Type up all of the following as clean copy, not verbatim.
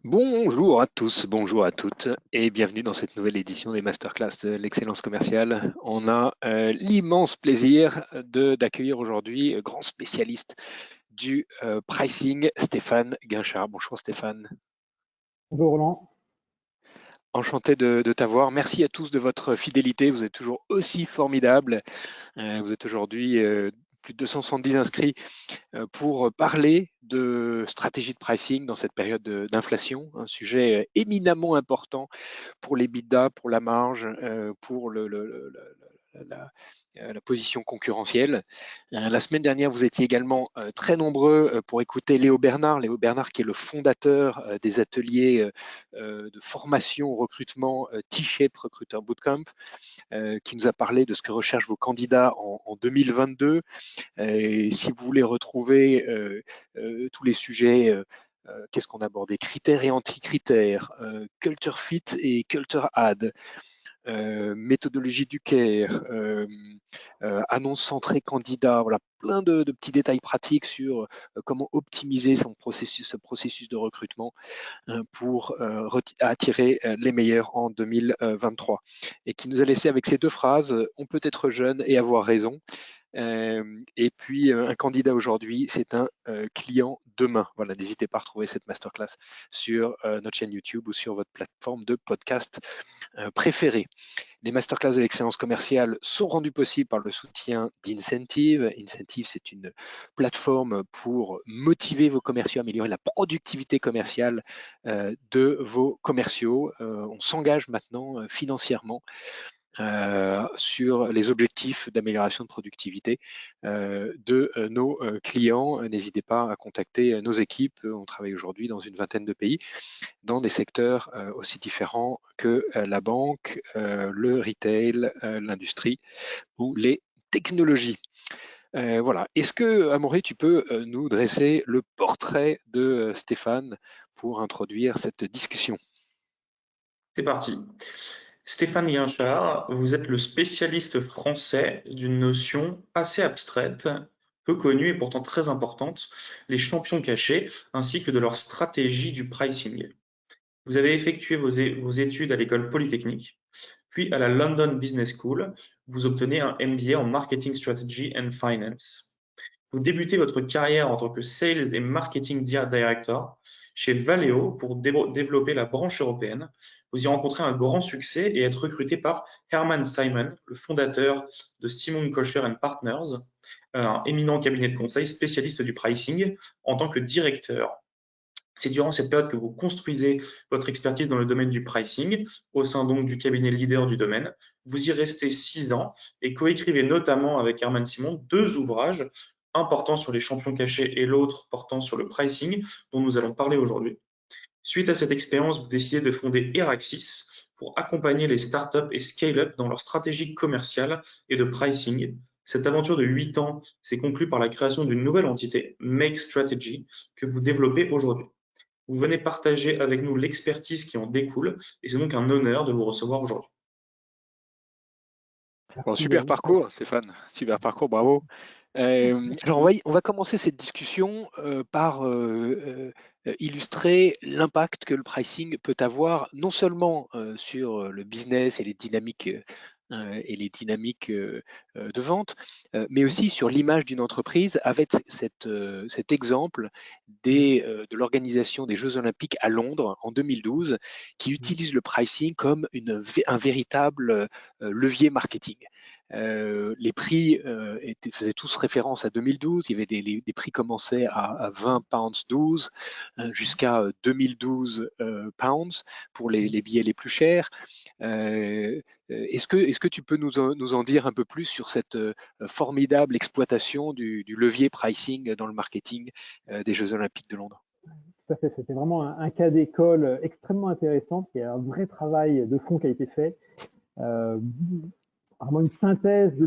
Bonjour à tous, bonjour à toutes et bienvenue dans cette nouvelle édition des Masterclass de l'excellence commerciale. On a l'immense plaisir d'accueillir aujourd'hui grand spécialiste du pricing, Stéphane Guinchard. Bonjour Stéphane. Bonjour Roland. Enchanté de t'avoir. Merci à tous de votre fidélité. Vous êtes toujours aussi formidables. Vous êtes aujourd'hui plus de 270 inscrits pour parler de stratégie de pricing dans cette période d'inflation, un sujet éminemment important pour les bidas, pour la marge, pour la position concurrentielle. La semaine dernière, vous étiez également très nombreux pour écouter Léo Bernard. Léo Bernard qui est le fondateur des ateliers de formation au recrutement T-Shape Recruiter Bootcamp, qui nous a parlé de ce que recherchent vos candidats en 2022. Et si vous voulez retrouver tous les sujets, qu'est-ce qu'on a abordé? Critères et anti-critères, culture fit et culture add, méthodologie du CARE, annonce centrée candidat, voilà, plein de petits détails pratiques sur comment optimiser ce processus de recrutement pour attirer les meilleurs en 2023. Et qui nous a laissé avec ces deux phrases, on peut être jeune et avoir raison. Et puis, un candidat aujourd'hui, c'est un client demain. Voilà, n'hésitez pas à retrouver cette masterclass sur notre chaîne YouTube ou sur votre plateforme de podcast préférée. Les masterclass de l'excellence commerciale sont rendues possibles par le soutien d'Incentive. Incentive, c'est une plateforme pour motiver vos commerciaux, améliorer la productivité commerciale de vos commerciaux. On s'engage maintenant financièrement sur les objectifs d'amélioration de productivité de nos clients. N'hésitez pas à contacter nos équipes. On travaille aujourd'hui dans une vingtaine de pays, dans des secteurs aussi différents que la banque, le retail, l'industrie ou les technologies. Voilà. Est-ce que, Amaury, tu peux nous dresser le portrait de Stéphane pour introduire cette discussion? C'est parti. Stéphane Guinchard, vous êtes le spécialiste français d'une notion assez abstraite, peu connue et pourtant très importante, les champions cachés, ainsi que de leur stratégie du pricing. Vous avez effectué vos études à l'école polytechnique, puis à la London Business School, vous obtenez un MBA en Marketing Strategy and Finance. Vous débutez votre carrière en tant que Sales et Marketing Director chez Valeo pour développer la branche européenne. Vous y rencontrez un grand succès et êtes recruté par Herman Simon, le fondateur de Simon Kosher Partners, un éminent cabinet de conseil spécialiste du pricing, en tant que directeur. C'est durant cette période que vous construisez votre expertise dans le domaine du pricing, au sein donc du cabinet leader du domaine. Vous y restez 6 ans et coécrivez notamment avec Herman Simon 2 ouvrages, un portant sur les champions cachés et l'autre portant sur le pricing, dont nous allons parler aujourd'hui. Suite à cette expérience, vous décidez de fonder Eraxis pour accompagner les startups et scale-up dans leur stratégie commerciale et de pricing. Cette aventure de 8 ans s'est conclue par la création d'une nouvelle entité, Make Strategy, que vous développez aujourd'hui. Vous venez partager avec nous l'expertise qui en découle et c'est donc un honneur de vous recevoir aujourd'hui. Bon, super parcours, Stéphane. Super parcours, bravo. Alors, on va commencer cette discussion par illustrer l'impact que le pricing peut avoir, non seulement sur le business et les dynamiques de vente, mais aussi sur l'image d'une entreprise avec cet exemple de l'organisation des Jeux Olympiques à Londres en 2012, qui utilise le pricing comme un véritable levier marketing. Les prix faisaient tous référence à 2012. Il y avait des prix commençaient à 20 pounds 12 jusqu'à 2012 pounds pour les billets les plus chers. Est-ce que tu peux nous en dire un peu plus sur cette formidable exploitation du levier pricing dans le marketing des Jeux Olympiques de Londres? Tout à fait, c'était vraiment un cas d'école extrêmement intéressant. Il y a un vrai travail de fond qui a été fait. Euh, Vraiment une synthèse de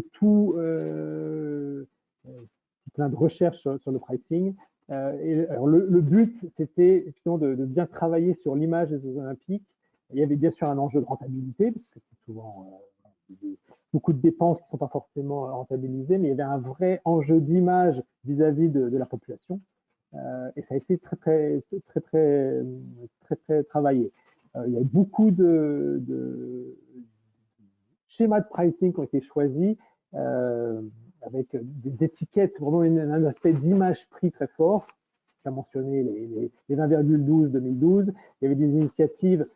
plein de recherches sur le pricing. Alors le but, c'était effectivement de bien travailler sur l'image des Jeux Olympiques. Il y avait bien sûr un enjeu de rentabilité, parce que c'est souvent beaucoup de dépenses qui ne sont pas forcément rentabilisées, mais il y avait un vrai enjeu d'image vis-à-vis de la population. Et ça a été très travaillé. Il y a beaucoup de schémas de pricing qui ont été choisis avec des étiquettes, vraiment un aspect d'image-prix très fort. Tu as mentionné les 20,12 2012. Il y avait des initiatives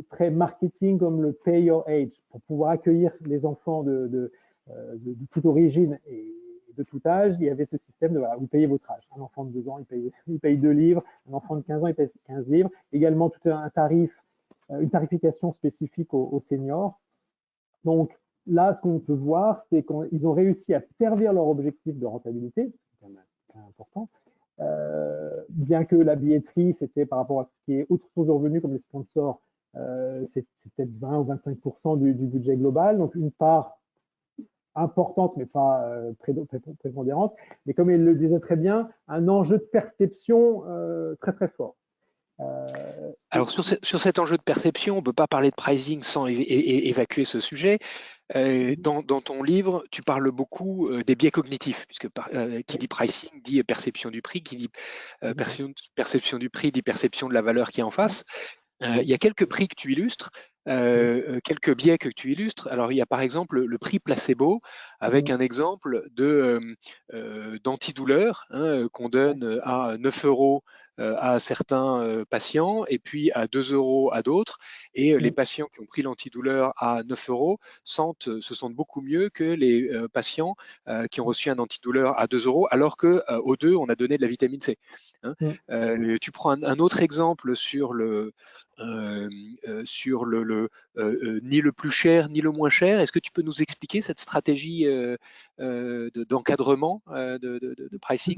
très marketing comme le Pay Your Age pour pouvoir accueillir les enfants de toute origine et de tout âge. Il y avait ce système de voilà, vous payez votre âge. Un enfant de 2 ans, il paye 2 livres. Un enfant de 15 ans, il paye 15 livres. Également, tout un tarif, une tarification spécifique aux seniors. Donc là, ce qu'on peut voir, c'est qu'ils ont réussi à servir leur objectif de rentabilité, c'est quand même important, bien que la billetterie, c'était par rapport à ce qui est autre source de revenus comme les sponsors, c'est peut-être 20 ou 25% du budget global, donc une part importante mais pas prépondérante, mais comme il le disait très bien, un enjeu de perception très fort. Alors sur cet enjeu de perception, on ne peut pas parler de pricing sans évacuer ce sujet. Dans ton livre, tu parles beaucoup des biais cognitifs, puisque qui dit pricing dit perception du prix, qui dit perception du prix dit perception de la valeur qui est en face. Il y a quelques prix que tu illustres, quelques biais que tu illustres. Alors, il y a par exemple le prix placebo, avec un exemple d'antidouleur qu'on donne à 9 € à certains patients et puis à 2 € à d'autres. Et les patients qui ont pris l'antidouleur à 9 € se sentent beaucoup mieux que les patients qui ont reçu un antidouleur à 2 € alors qu'aux deux, on a donné de la vitamine C. Tu prends un autre exemple sur ni le plus cher ni le moins cher. Est-ce que tu peux nous expliquer cette stratégie d'encadrement de pricing?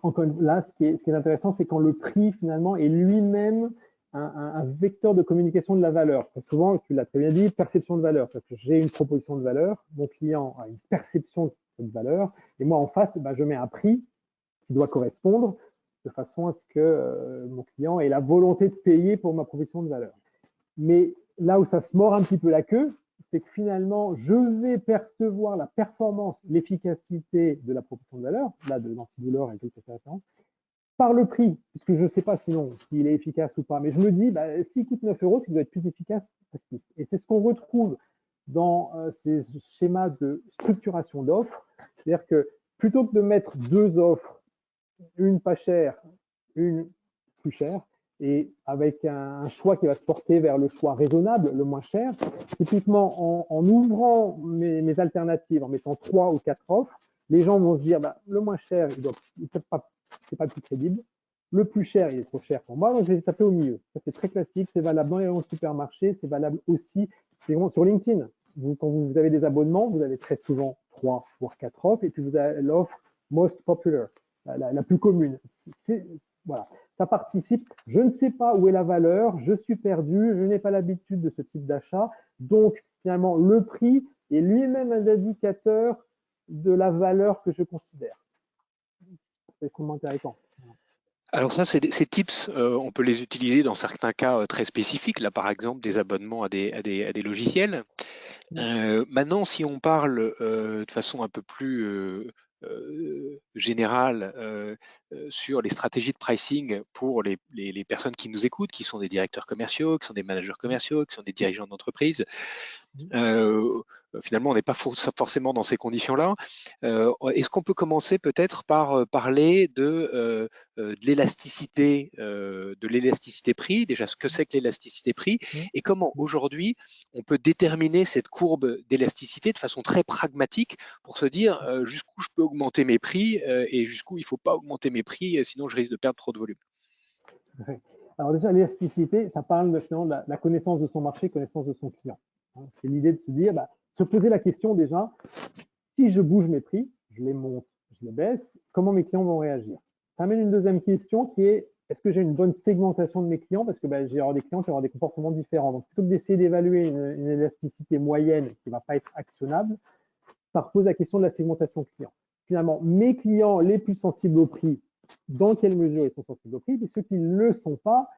Encore là, ce qui est intéressant, c'est quand le prix finalement est lui-même un vecteur de communication de la valeur. Souvent, tu l'as très bien dit, perception de valeur. Parce que j'ai une proposition de valeur, mon client a une perception de cette valeur, et moi en face, je mets un prix qui doit correspondre de façon à ce que mon client ait la volonté de payer pour ma proposition de valeur. Mais là où ça se mord un petit peu la queue, c'est que finalement, je vais percevoir la performance, l'efficacité de la proposition de valeur, là de l'antidouleur et quelques références, par le prix, puisque je ne sais pas sinon s'il est efficace ou pas. Mais je me dis, s'il coûte 9 €, c'est qu'il doit être plus efficace à 6. Et c'est ce qu'on retrouve dans ces schémas de structuration d'offres. C'est-à-dire que plutôt que de mettre deux offres, une pas chère, une plus chère, et avec un choix qui va se porter vers le choix raisonnable, le moins cher, typiquement en ouvrant mes alternatives, en mettant 3 ou 4 offres, les gens vont se dire, le moins cher, c'est pas le plus crédible. Le plus cher, il est trop cher pour moi, donc je vais taper au milieu. Ça, c'est très classique, c'est valable dans les rayons de supermarché, c'est valable aussi sur LinkedIn. Quand vous avez des abonnements, vous avez très souvent 3 voire 4 offres, et puis vous avez l'offre most popular, la plus commune. Voilà. Ça participe, je ne sais pas où est la valeur, je suis perdu, je n'ai pas l'habitude de ce type d'achat. Donc, finalement, le prix est lui-même un indicateur de la valeur que je considère. C'est extrêmement intéressant. Alors ça, ces tips, on peut les utiliser dans certains cas très spécifiques, là par exemple des abonnements à des logiciels. Maintenant, si on parle de façon un peu plus générale sur les stratégies de pricing pour les personnes qui nous écoutent, qui sont des directeurs commerciaux, qui sont des managers commerciaux, qui sont des dirigeants d'entreprise, finalement, on n'est pas forcément dans ces conditions-là. Est-ce qu'on peut commencer peut-être par parler de l'élasticité prix, déjà ce que c'est que l'élasticité prix, et comment aujourd'hui on peut déterminer cette courbe d'élasticité de façon très pragmatique pour se dire jusqu'où je peux augmenter mes prix et jusqu'où il ne faut pas augmenter mes prix, sinon je risque de perdre trop de volume. Alors déjà, l'élasticité, ça parle finalement de la connaissance de son marché, connaissance de son client. C'est l'idée de se dire, se poser la question déjà, si je bouge mes prix, je les monte, je les baisse, comment mes clients vont réagir? Ça amène une deuxième question qui est, est-ce que j'ai une bonne segmentation de mes clients? Parce que j'ai des clients qui auront des comportements différents. Donc, plutôt que d'essayer d'évaluer une élasticité moyenne qui ne va pas être actionnable, ça repose la question de la segmentation client. Finalement, mes clients les plus sensibles au prix, dans quelle mesure ils sont sensibles au prix? Et ceux qui ne le sont pas,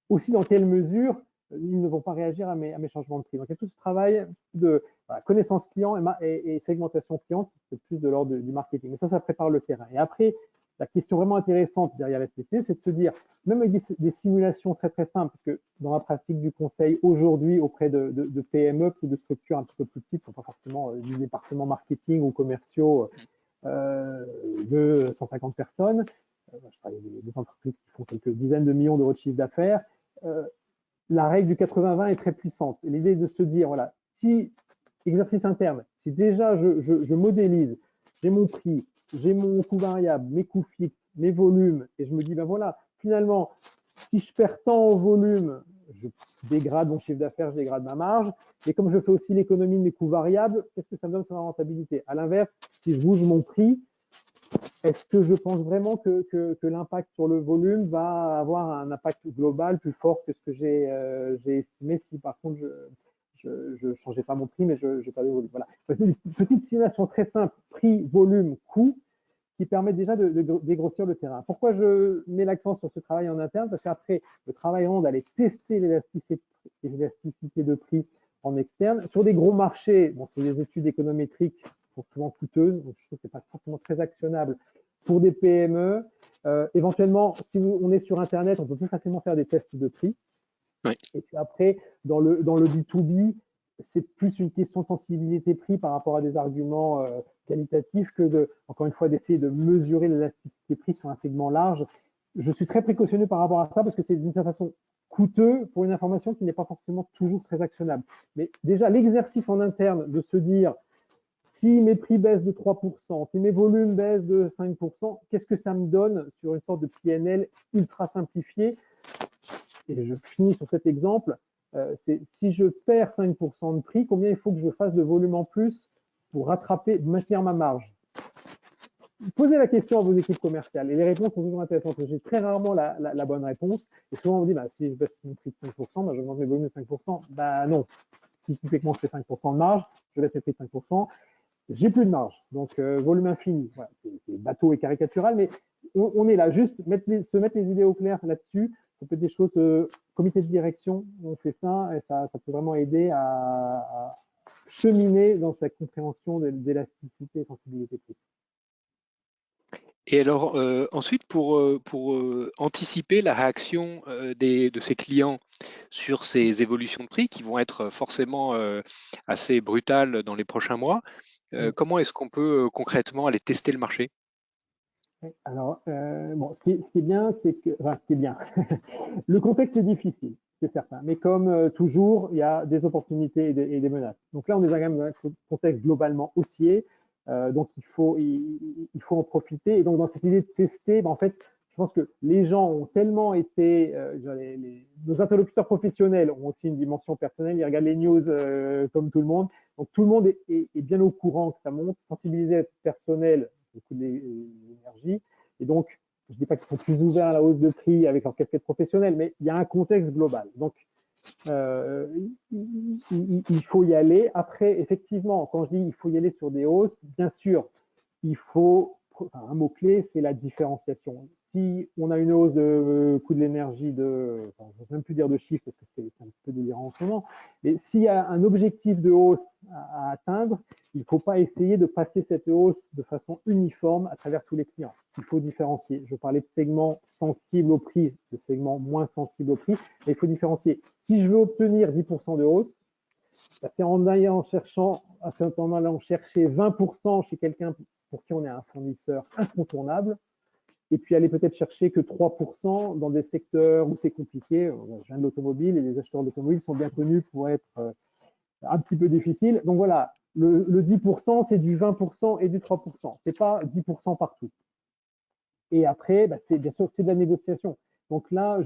aussi dans quelle mesure ils ne vont pas réagir à mes changements de prix. Donc, il y a tout ce travail de connaissance client et segmentation client, c'est plus de l'ordre du marketing. Mais ça prépare le terrain. Et après, la question vraiment intéressante derrière STC, c'est de se dire, même avec des simulations très très simples, parce que dans la pratique du conseil aujourd'hui auprès de PME ou de structures un petit peu plus petites, pas forcément du département marketing ou commerciaux de 150 personnes, je travaille avec des entreprises qui font quelques dizaines de millions d'euros de chiffre d'affaires, la règle du 80-20 est très puissante. L'idée de se dire, voilà, si exercice interne, si déjà je modélise, j'ai mon prix, j'ai mon coût variable, mes coûts fixes, mes volumes, et je me dis, ben voilà, finalement, si je perds tant en volume, je dégrade mon chiffre d'affaires, je dégrade ma marge, et comme je fais aussi l'économie de mes coûts variables, qu'est-ce que ça me donne sur ma rentabilité? À l'inverse, si je bouge mon prix, est-ce que je pense vraiment que l'impact sur le volume va avoir un impact global plus fort que ce que j'ai estimé si par contre je ne changeais pas mon prix, mais je perdais le volume. Voilà. Une petite simulation très simple, prix, volume, coût, qui permet déjà de dégrossir le terrain. Pourquoi je mets l'accent sur ce travail en interne? Parce qu'après, le travail rond d'aller tester l'élasticité de prix en externe. Sur des gros marchés, bon, c'est des études économétriques qui sont souvent coûteuses, donc je trouve que ce n'est pas forcément très actionnable pour des PME. Éventuellement, si on est sur Internet, on peut plus facilement faire des tests de prix. Oui. Et puis après, dans le B2B, c'est plus une question de sensibilité prix par rapport à des arguments qualitatifs que, encore une fois, d'essayer de mesurer l'élasticité prix sur un segment large. Je suis très précautionneux par rapport à ça parce que c'est d'une certaine façon coûteux pour une information qui n'est pas forcément toujours très actionnable. Mais déjà, l'exercice en interne de se dire si mes prix baissent de 3%, si mes volumes baissent de 5%, qu'est-ce que ça me donne sur une sorte de PNL ultra simplifié? Et je finis sur cet exemple, c'est si je perds 5% de prix, combien il faut que je fasse de volume en plus pour rattraper, maintenir ma marge? Posez la question à vos équipes commerciales et les réponses sont toujours intéressantes. J'ai très rarement la bonne réponse et souvent on me dit bah, si je baisse mon prix de 5%, bah, je augmente mes volumes de 5%. Bah non, si typiquement je fais 5% de marge, je baisse mes prix de 5%, j'ai plus de marge. Donc volume infini, voilà, c'est bateau et caricatural, mais on est là, juste se mettre les idées au clair là-dessus. Ça peut être des choses, comité de direction, on fait ça et ça peut vraiment aider à cheminer dans sa compréhension d'élasticité et sensibilité prix. Et alors, ensuite, pour anticiper la réaction de ses clients sur ces évolutions de prix qui vont être forcément assez brutales dans les prochains mois, comment est-ce qu'on peut concrètement aller tester le marché? Alors, bon, ce qui est bien, c'est que, enfin, ce qui est bien, le contexte est difficile, c'est certain, mais comme toujours, il y a des opportunités et des menaces. Donc là, on est quand même dans un contexte globalement haussier, donc il faut en profiter. Et donc, dans cette idée de tester, ben, en fait, je pense que les gens ont tellement été, nos interlocuteurs professionnels ont aussi une dimension personnelle, ils regardent les news comme tout le monde, donc tout le monde est bien au courant que ça monte, sensibilisé personnel, beaucoup d'énergie. Et donc, je ne dis pas qu'ils sont plus ouverts à la hausse de prix avec leur casquette professionnelle, mais il y a un contexte global. Donc, il faut y aller. Après, effectivement, quand je dis il faut y aller sur des hausses, bien sûr, il faut, enfin, un mot-clé, c'est la différenciation. Si on a une hausse de coût de l'énergie de, enfin, je ne veux même plus dire de chiffres parce que c'est un peu délirant en ce moment, mais s'il y a un objectif de hausse à atteindre, il ne faut pas essayer de passer cette hausse de façon uniforme à travers tous les clients. Il faut différencier. Je parlais de segments sensibles au prix, de segments moins sensibles au prix, mais il faut différencier. Si je veux obtenir 10% de hausse, c'est en allant chercher 20% chez quelqu'un pour qui on est un fournisseur incontournable, et puis aller peut-être chercher que 3% dans des secteurs où c'est compliqué. Je viens de l'automobile et les acheteurs d'automobile sont bien connus pour être un petit peu difficiles. Donc voilà, le 10%, c'est du 20% et du 3%. Ce n'est pas 10% partout. Et après, bah, bien sûr, c'est de la négociation. Donc là,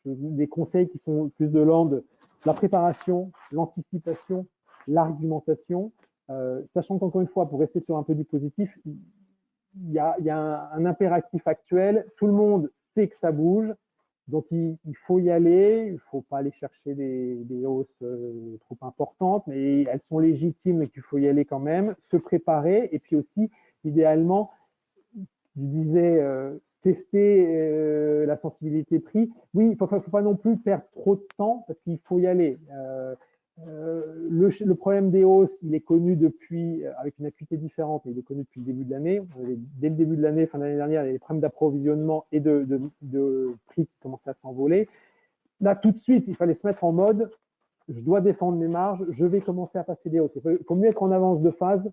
des conseils qui sont plus de l'ordre la préparation, l'anticipation, l'argumentation, sachant qu'encore une fois, pour rester sur un peu du positif, il y a un impératif actuel. Tout le monde sait que ça bouge, donc il faut y aller. Il ne faut pas aller chercher des hausses trop importantes, mais elles sont légitimes et qu'il faut y aller quand même, se préparer et puis aussi, idéalement, je disais tester la sensibilité prix. Oui, il ne faut pas non plus perdre trop de temps parce qu'il faut y aller. Le problème des hausses, il est connu depuis, avec une acuité différente, mais il est connu depuis le début de l'année. Dès le début de l'année, fin d'année dernière, il y a des problèmes d'approvisionnement et de prix qui commençaient à s'envoler. Là, tout de suite, il fallait se mettre en mode, je dois défendre mes marges, je vais commencer à passer des hausses. Il faut mieux être en avance de phase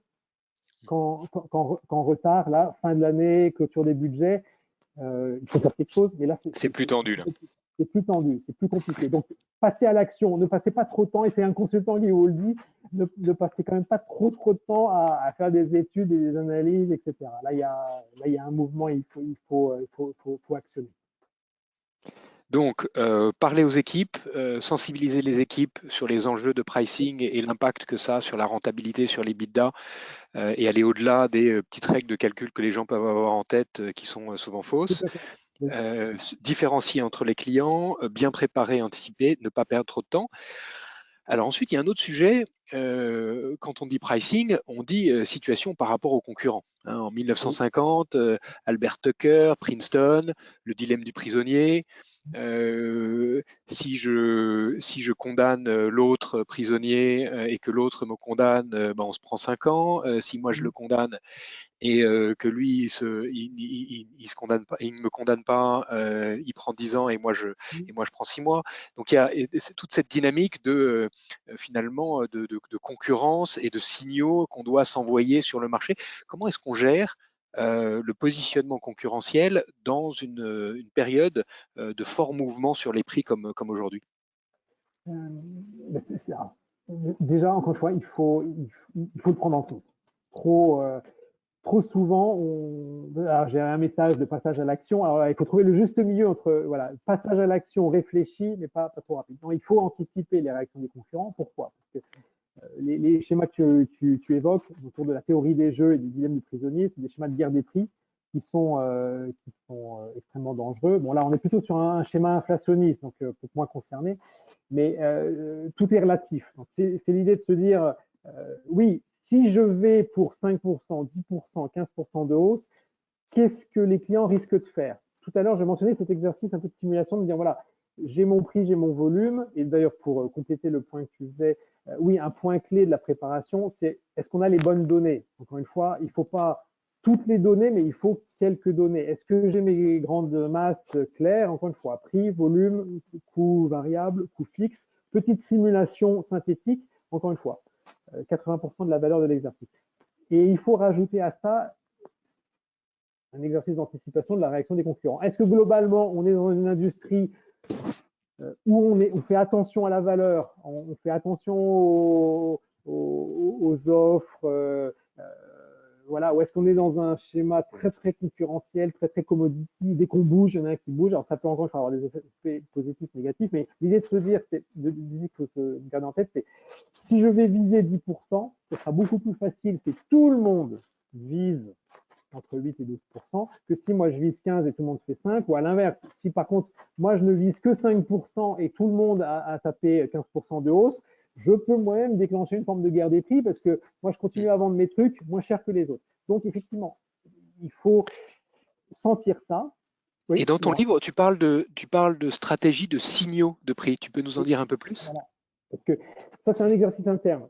qu'en retard. Là, fin de l'année, clôture des budgets, il faut faire quelque chose, mais là, c'est plus tendu, là. C'est plus tendu, c'est plus compliqué. Donc, passez à l'action, ne passez pas trop de temps, et c'est un consultant qui vous le dit, ne passez quand même pas trop de temps à faire des études et des analyses, etc. Là, il y a un mouvement, il faut actionner. Donc, parler aux équipes, sensibiliser les équipes sur les enjeux de pricing et l'impact que ça a sur la rentabilité, sur les l'EBITDA, et aller au-delà des petites règles de calcul que les gens peuvent avoir en tête qui sont souvent fausses. Différencier entre les clients, bien préparer, anticiper, ne pas perdre trop de temps. Alors ensuite, il y a un autre sujet. Quand on dit pricing, on dit situation par rapport aux concurrents. Hein, en 1950, Albert Tucker, Princeton, le dilemme du prisonnier. Si je condamne l'autre prisonnier et que l'autre me condamne, ben on se prend 5 ans. Si moi je le condamne et que lui il se condamne pas, il ne me condamne pas, il prend 10 ans et moi je prends 6 mois. Donc il y a toute cette dynamique de finalement de concurrence et de signaux qu'on doit s'envoyer sur le marché. Comment est-ce qu'on gère le positionnement concurrentiel dans une période de fort mouvement sur les prix comme aujourd'hui? Déjà, encore une fois, il faut le prendre en compte. Trop souvent, j'ai un message de passage à l'action. Alors, il faut trouver le juste milieu entre passage à l'action réfléchi, mais pas trop rapide. Non, il faut anticiper les réactions des concurrents. Pourquoi? Parce que les schémas que tu évoques autour de la théorie des jeux et du dilemme du prisonnier, c'est des schémas de guerre des prix qui sont extrêmement dangereux. Bon, là, on est plutôt sur un schéma inflationniste, donc peut-être moins concerné, mais tout est relatif. C'est l'idée de se dire, oui, si je vais pour 5%, 10%, 15% de hausse, qu'est-ce que les clients risquent de faire? Tout à l'heure, je mentionnais cet exercice un peu de simulation, de dire, voilà, j'ai mon prix, j'ai mon volume, et d'ailleurs, pour compléter le point que tu faisais, oui, un point clé de la préparation, c'est est-ce qu'on a les bonnes données? Encore une fois, il ne faut pas toutes les données, mais il faut quelques données. Est-ce que j'ai mes grandes masses claires? Encore une fois, prix, volume, coût variable, coût fixe, petite simulation synthétique, encore une fois, 80% de la valeur de l'exercice. Et il faut rajouter à ça un exercice d'anticipation de la réaction des concurrents. Est-ce que globalement, on est dans une industrie où on fait attention à la valeur, on fait attention aux offres, voilà, ou est-ce qu'on est dans un schéma très concurrentiel, très commodity, dès qu'on bouge, il y en a un qui bouge, alors ça peut encore avoir des effets positifs, négatifs, mais l'idée de se dire, qu'il faut se garder en tête, c'est si je vais viser 10%, ce sera beaucoup plus facile si tout le monde vise entre 8 et 12%, que si moi je vise 15 et tout le monde fait 5, ou à l'inverse, si par contre moi je ne vise que 5% et tout le monde a tapé 15% de hausse, je peux moi-même déclencher une forme de guerre des prix parce que moi je continue à vendre mes trucs moins cher que les autres. Donc effectivement, il faut sentir ça. Oui, et dans ton livre, tu parles de stratégie de signaux de prix. Tu peux nous en dire un peu plus? Voilà. Parce que ça, c'est un exercice interne.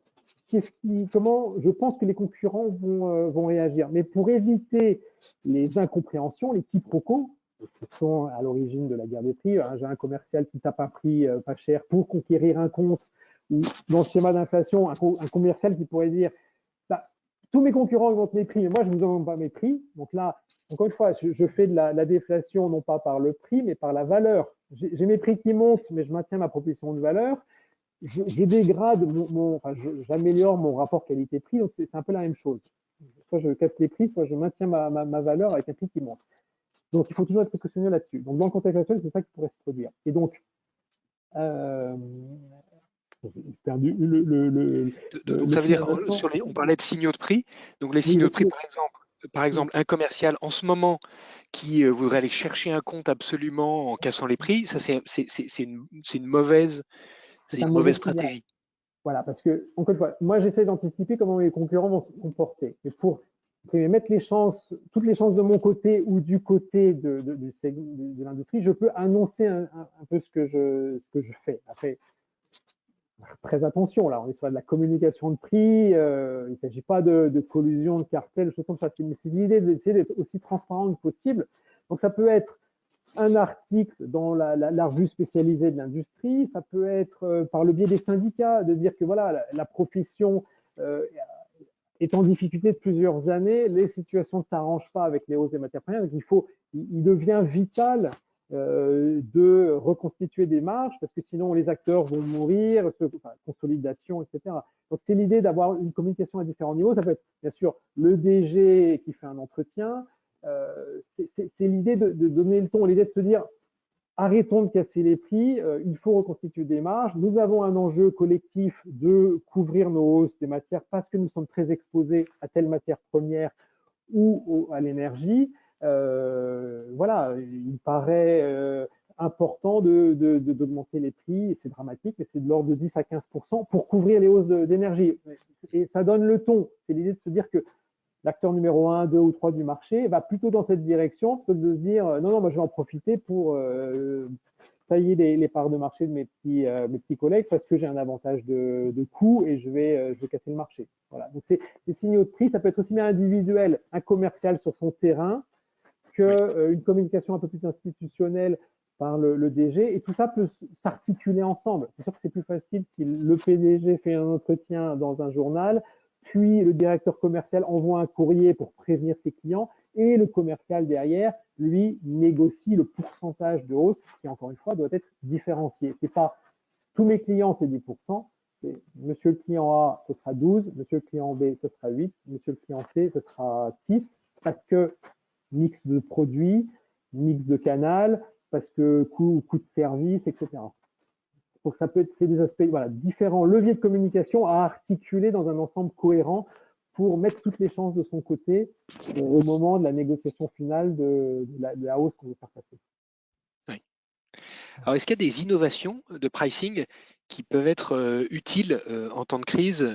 Comment je pense que les concurrents vont réagir. Mais pour éviter les incompréhensions, les quiproquos, qui sont à l'origine de la guerre des prix, j'ai un commercial qui tape un prix pas cher pour conquérir un compte, ou dans le schéma d'inflation, un commercial qui pourrait dire bah, tous mes concurrents augmentent mes prix, mais moi je ne vous augmente pas mes prix. Donc là, encore une fois, je fais de la déflation non pas par le prix, mais par la valeur. J'ai mes prix qui montent, mais je maintiens ma proposition de valeur. Je dégrade j'améliore mon rapport qualité-prix, donc c'est un peu la même chose. Soit je casse les prix, soit je maintiens ma valeur avec un prix qui monte. Donc il faut toujours être précautionneux là-dessus. Donc dans le contexte actuel, c'est ça qui pourrait se produire. Et donc, perdu donc ça veut dire, on parlait de signaux de prix, donc les signaux de prix, par exemple, un commercial en ce moment qui voudrait aller chercher un compte absolument en cassant les prix, ça c'est une mauvaise stratégie. Voilà, parce que, encore une fois, moi j'essaie d'anticiper comment les concurrents vont se comporter. Mais pour mettre toutes les chances de mon côté ou du côté de l'industrie, je peux annoncer un peu ce que je fais. Après, très attention, là, on est sur de la communication de prix, il ne s'agit pas de collusion, de cartel, de choses comme ça. Mais c'est l'idée d'essayer d'être aussi transparent que possible. Donc, ça peut être un article dans la revue spécialisée de l'industrie, ça peut être par le biais des syndicats, de dire que voilà, la profession est en difficulté de plusieurs années, les situations ne s'arrangent pas avec les hausses des matières premières, donc il devient vital de reconstituer des marges, parce que sinon les acteurs vont mourir, consolidation, etc. Donc c'est l'idée d'avoir une communication à différents niveaux. Ça peut être bien sûr le DG qui fait un entretien. C'est l'idée de donner le ton, l'idée de se dire arrêtons de casser les prix, il faut reconstituer des marges. Nous avons un enjeu collectif de couvrir nos hausses des matières parce que nous sommes très exposés à telle matière première ou à l'énergie. Voilà, il paraît important d'augmenter les prix, c'est dramatique, mais c'est de l'ordre de 10 à 15% pour couvrir les hausses d'énergie. Et ça donne le ton. C'est l'idée de se dire que l'acteur numéro 1, 2 ou 3 du marché va plutôt dans cette direction plutôt que de se dire non, non, moi je vais en profiter pour tailler les parts de marché de mes petits collègues parce que j'ai un avantage de coût et je vais casser le marché. Voilà. Donc ces signaux de prix, ça peut être aussi bien individuel, un commercial sur son terrain, qu'une communication un peu plus institutionnelle par le DG, et tout ça peut s'articuler ensemble. C'est sûr que c'est plus facile si le PDG fait un entretien dans un journal, puis le directeur commercial envoie un courrier pour prévenir ses clients, et le commercial derrière, lui, négocie le pourcentage de hausse, qui encore une fois doit être différencié. C'est pas tous mes clients, c'est 10%, monsieur le client A, ce sera 12, monsieur le client B, ce sera 8, monsieur le client C, ce sera 6, parce que mix de produits, mix de canal, parce que coût de service, etc. Donc ça peut être des aspects, voilà, différents leviers de communication à articuler dans un ensemble cohérent pour mettre toutes les chances de son côté au moment de la négociation finale de la hausse qu'on veut faire passer. Oui. Alors, est-ce qu'il y a des innovations de pricing qui peuvent être utiles en temps de crise?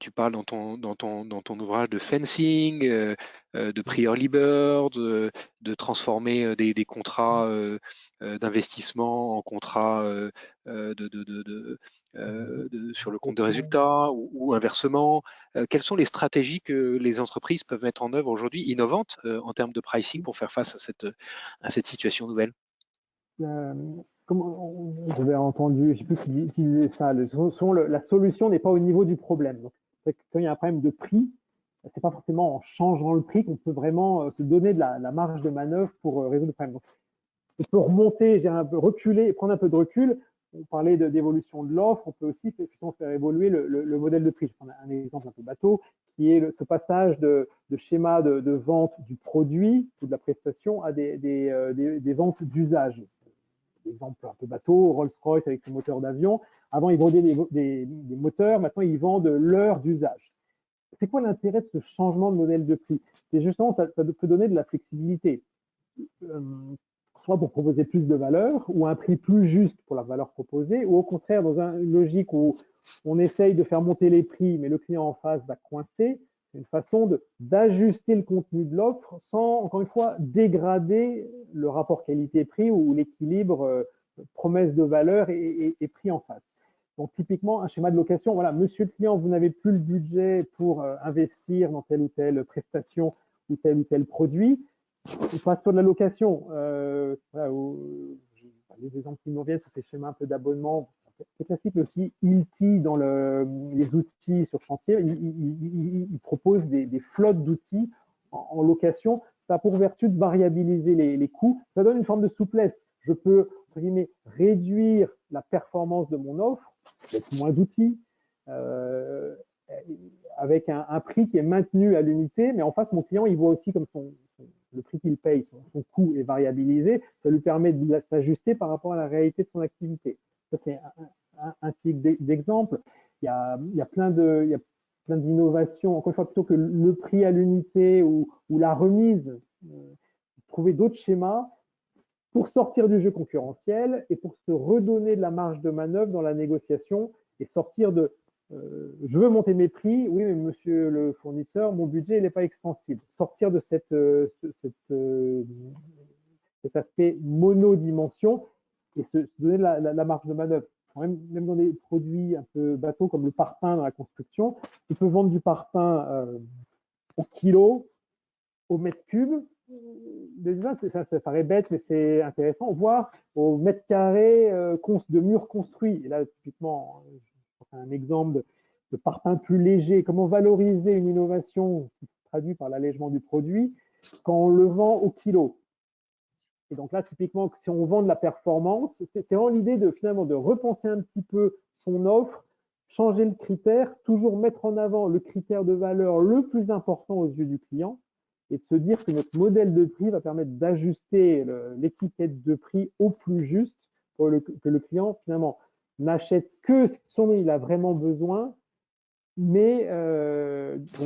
Tu parles dans ton ouvrage de fencing, de prix early bird, de transformer des contrats d'investissement en contrats sur le compte de résultat ou inversement. Quelles sont les stratégies que les entreprises peuvent mettre en œuvre aujourd'hui, innovantes en termes de pricing, pour faire face à cette situation nouvelle? J'avais entendu, je ne sais plus qui disait ça, la solution n'est pas au niveau du problème. Donc, quand il y a un problème de prix, ce n'est pas forcément en changeant le prix qu'on peut vraiment se donner de la marge de manœuvre pour résoudre le problème. Donc, on peut remonter, un peu reculer et prendre un peu de recul. On parlait d'évolution de l'offre, on peut aussi faire évoluer le modèle de prix. Je prends un exemple un peu bateau, qui est ce passage de schéma de vente du produit ou de la prestation à des ventes d'usage. Exemple un peu bateau, Rolls-Royce avec ses moteurs d'avion. Avant, ils vendaient des moteurs, maintenant, ils vendent l'heure d'usage. C'est quoi l'intérêt de ce changement de modèle de prix? C'est justement, ça peut donner de la flexibilité, soit pour proposer plus de valeur, ou un prix plus juste pour la valeur proposée, ou au contraire, dans une logique où on essaye de faire monter les prix, mais le client en face va coincer. C'est une façon d'ajuster le contenu de l'offre sans, encore une fois, dégrader le rapport qualité-prix ou l'équilibre promesse de valeur et prix en face. Donc, typiquement, un schéma de location, voilà, monsieur le client, vous n'avez plus le budget pour investir dans telle ou telle prestation ou tel produit. On passe sur de la location. Voilà, les exemples qui nous viennent sur ces schémas un peu d'abonnement, c'est classique, mais aussi ILTI dans les outils sur chantier, il propose des flottes d'outils en location. Ça a pour vertu de variabiliser les coûts. Ça donne une forme de souplesse. Je peux, entre guillemets, réduire la performance de mon offre avec moins d'outils, avec un prix qui est maintenu à l'unité, mais en face, mon client, il voit aussi comme le prix qu'il paye, son coût est variabilisé, ça lui permet de s'ajuster par rapport à la réalité de son activité. Ça, c'est un type d'exemple. Il y a plein d'innovations, encore une fois, plutôt que le prix à l'unité ou la remise, trouver d'autres schémas pour sortir du jeu concurrentiel et pour se redonner de la marge de manœuvre dans la négociation et sortir de je veux monter mes prix, oui, mais monsieur le fournisseur, mon budget n'est pas extensible. Sortir de cet aspect monodimension et se donner la marge de manœuvre. même dans des produits un peu bateaux comme le parpaing dans la construction, on peut vendre du parpaing au kilo, au mètre cube. Déjà, ça paraît bête, mais c'est intéressant, voire au mètre carré de mur construit. Et là, typiquement, c'est un exemple de parpaing plus léger. Comment valoriser une innovation qui se traduit par l'allègement du produit quand on le vend au kilo. Et donc là, typiquement, si on vend de la performance, c'est vraiment l'idée de finalement de repenser un petit peu son offre, changer le critère, toujours mettre en avant le critère de valeur le plus important aux yeux du client et de se dire que notre modèle de prix va permettre d'ajuster l'étiquette de prix au plus juste pour que le client finalement n'achète que ce dont il a vraiment besoin, mais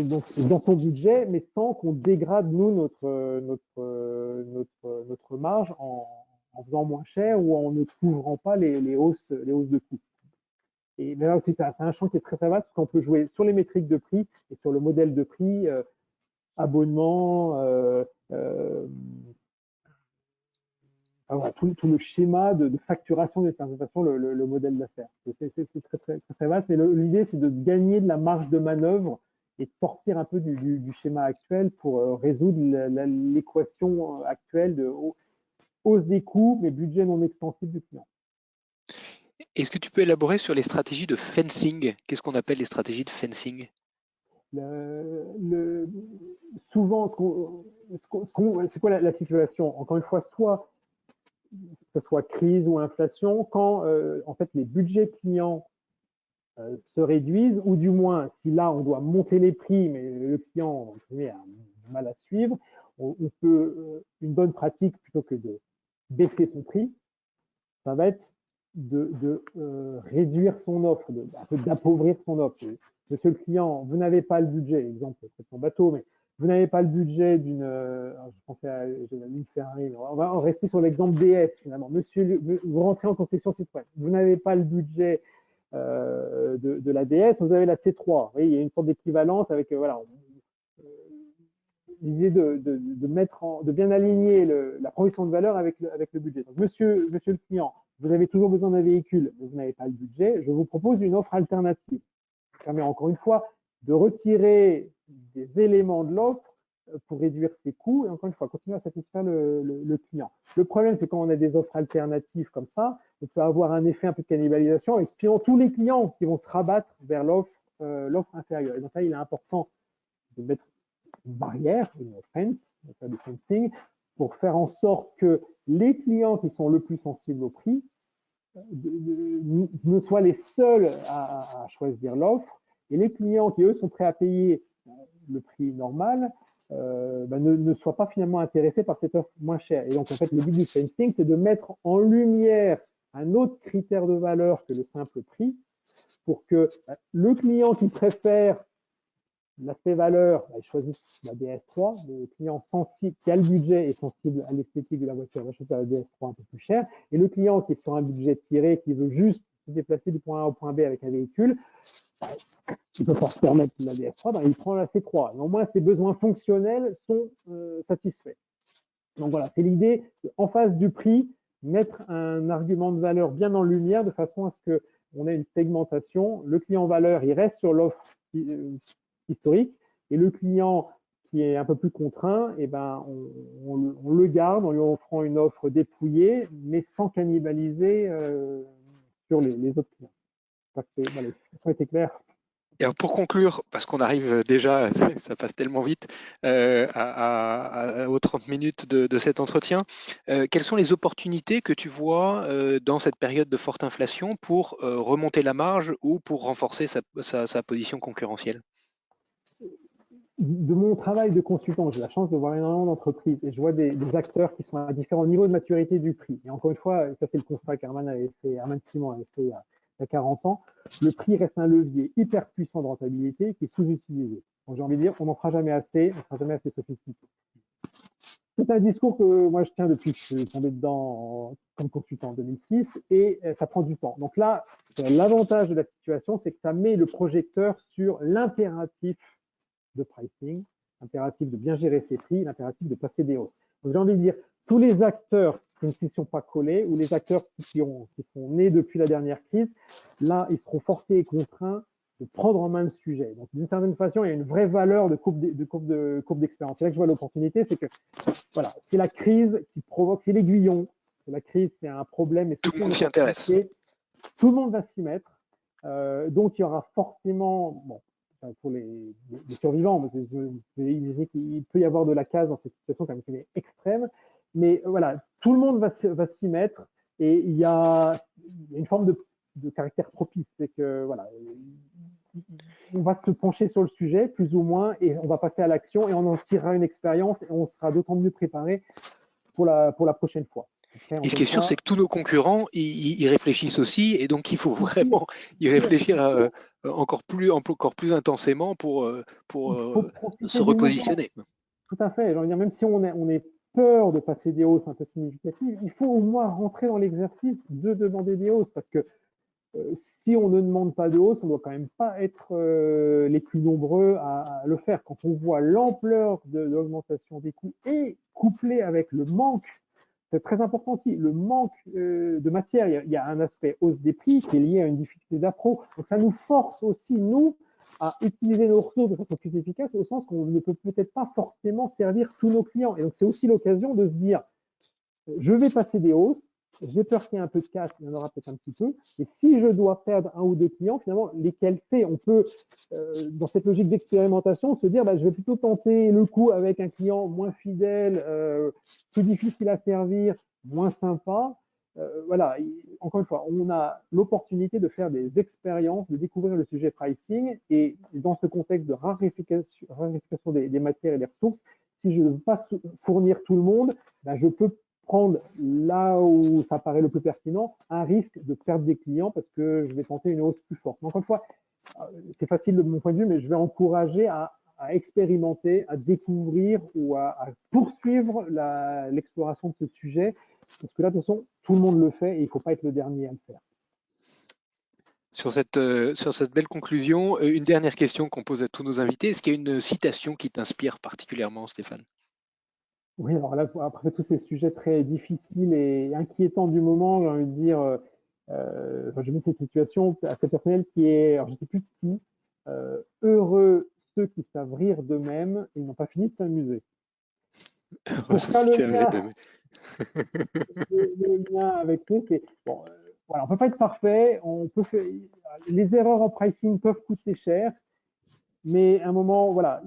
donc, dans son budget, mais sans qu'on dégrade nous notre marge en faisant moins cher ou en ne couvrant pas les hausses de coûts. Et mais là aussi, c'est un champ qui est très très vaste parce qu'on peut jouer sur les métriques de prix et sur le modèle de prix, abonnement, voilà, tout le schéma de facturation des présentations, le modèle d'affaires. C'est très, très, très vaste. Mais l'idée, c'est de gagner de la marge de manœuvre et de sortir un peu du schéma actuel pour résoudre l'équation actuelle de hausse des coûts, mais budget non extensible du client. Est-ce que tu peux élaborer sur les stratégies de fencing? Qu'est-ce qu'on appelle les stratégies de fencing? Souvent, c'est quoi la situation? Encore une fois, soit que ce soit crise ou inflation, quand en fait les budgets clients se réduisent, ou du moins, si là on doit monter les prix, mais le client a mal à suivre, on peut, une bonne pratique plutôt que de baisser son prix, ça va être de réduire son offre, un peu d'appauvrir son offre. Monsieur le client, vous n'avez pas le budget, exemple, c'est son bateau, mais vous n'avez pas le budget d'une, je pensais à une Ferrari, on va rester sur l'exemple DS finalement. Monsieur, vous rentrez en concession Citroën, vous n'avez pas le budget de la DS, vous avez la C3. Vous voyez, il y a une sorte d'équivalence avec, voilà, l'idée de bien aligner la proposition de valeur avec le budget. Donc, monsieur le client, vous avez toujours besoin d'un véhicule, mais vous n'avez pas le budget, je vous propose une offre alternative. Ça permet encore une fois de retirer des éléments de l'offre pour réduire ses coûts et encore une fois, continuer à satisfaire le client. Le problème, c'est quand on a des offres alternatives comme ça, on peut avoir un effet un peu de cannibalisation avec tous les clients qui vont se rabattre vers l'offre inférieure. Et donc là, il est important de mettre une barrière, une fence, du fencing, pour faire en sorte que les clients qui sont le plus sensibles au prix ne soient les seuls à choisir l'offre et les clients qui, eux, sont prêts à payer le prix normal ne soient pas finalement intéressés par cette offre moins chère. Et donc, en fait, le but du fencing, c'est de mettre en lumière un autre critère de valeur que le simple prix pour que le client qui préfère l'aspect valeur, il choisit la DS3. Le client sensible, qui a le budget et sensible à l'esthétique de la voiture, va choisir la DS3 un peu plus chère. Et le client qui est sur un budget tiré, qui veut juste se déplacer du point A au point B avec un véhicule, il peut pas se permettre la DS3, il prend la C3. Néanmoins, ses besoins fonctionnels sont satisfaits. Donc voilà, c'est l'idée, en face du prix, mettre un argument de valeur bien en lumière de façon à ce qu'on ait une segmentation. Le client valeur, il reste sur l'offre historique et le client qui est un peu plus contraint, eh ben, on le garde en lui offrant une offre dépouillée, mais sans cannibaliser sur les autres clients. Voilà, ça a été clair. Et alors pour conclure, parce qu'on arrive déjà, ça passe tellement vite, aux 30 minutes de cet entretien, quelles sont les opportunités que tu vois dans cette période de forte inflation pour remonter la marge ou pour renforcer sa position concurrentielle? De mon travail de consultant, j'ai la chance de voir énormément d'entreprises et je vois des acteurs qui sont à différents niveaux de maturité du prix. Et encore une fois, ça c'est le constat qu'Herman Simon avait fait il y a 40 ans, le prix reste un levier hyper puissant de rentabilité qui est sous-utilisé. Donc j'ai envie de dire, on n'en fera jamais assez, on ne sera jamais assez sophistiqué. C'est un discours que moi je tiens depuis que je suis tombé dedans comme consultant en 2006 et ça prend du temps. Donc là, l'avantage de la situation, c'est que ça met le projecteur sur l'impératif de pricing, l'impératif de bien gérer ses prix, l'impératif de passer des hausses. Donc j'ai envie de dire, tous les acteurs qui ne s'y sont pas collés, ou les acteurs qui sont nés depuis la dernière crise, là, ils seront forcés et contraints de prendre en main le sujet. Donc, d'une certaine façon, il y a une vraie valeur de courbe d'expérience. C'est là que je vois l'opportunité, c'est que voilà, c'est la crise qui provoque, c'est l'aiguillon. La crise, c'est un problème, et Tout le monde s'y intéresse. Tout le monde va s'y mettre. Donc, il y aura forcément, bon, pour les survivants, parce il peut y avoir de la casse dans cette situation quand même qui est extrême, mais voilà, tout le monde va s'y mettre, et il y a une forme de caractère propice, c'est que voilà, on va se pencher sur le sujet plus ou moins, et on va passer à l'action, et on en tirera une expérience, et on sera d'autant mieux préparé pour la prochaine fois. Et ce qui est sûr, c'est que tous nos concurrents, ils réfléchissent aussi, et donc il faut vraiment y réfléchir encore plus intensément pour se repositionner. Tout à fait. J'ai envie de dire, même si on est peur de passer des hausses un peu significatives, il faut au moins rentrer dans l'exercice de demander des hausses, parce que si on ne demande pas de hausse, on ne doit quand même pas être les plus nombreux à le faire. Quand on voit l'ampleur de l'augmentation des coûts, et couplé avec le manque, c'est très important aussi, le manque de matière. Il y a un aspect hausse des prix qui est lié à une difficulté d'appro. Donc ça nous force aussi, nous, à utiliser nos ressources de façon plus efficace, au sens qu'on ne peut peut-être pas forcément servir tous nos clients. Et donc c'est aussi l'occasion de se dire, je vais passer des hausses, j'ai peur qu'il y ait un peu de casse, il y en aura peut-être un petit peu, et si je dois perdre un ou deux clients, finalement, lesquels c'est? On peut, dans cette logique d'expérimentation, se dire, bah, je vais plutôt tenter le coup avec un client moins fidèle, plus difficile à servir, moins sympa. Voilà, encore une fois, on a l'opportunité de faire des expériences, de découvrir le sujet pricing, et dans ce contexte de raréfaction des matières et des ressources, si je ne veux pas fournir tout le monde, ben je peux prendre là où ça paraît le plus pertinent un risque de perdre des clients parce que je vais tenter une hausse plus forte. Encore une fois, c'est facile de mon point de vue, mais je vais encourager à expérimenter, à découvrir ou à poursuivre l'exploration de ce sujet, parce que là, de toute façon, tout le monde le fait et il ne faut pas être le dernier à le faire. Sur cette belle conclusion, une dernière question qu'on pose à tous nos invités. Est-ce qu'il y a une citation qui t'inspire particulièrement, Stéphane? Oui, alors là, après tous ces sujets très difficiles et inquiétants du moment, j'ai envie de dire, je mets cette situation assez personnelle qui est, alors je ne sais plus qui, heureux ceux qui savent rire d'eux-mêmes, ils n'ont pas fini de s'amuser. Pour faire le lien avec nous, c'est bon, voilà, on peut pas être parfait, les erreurs en pricing peuvent coûter cher, mais à un moment, voilà,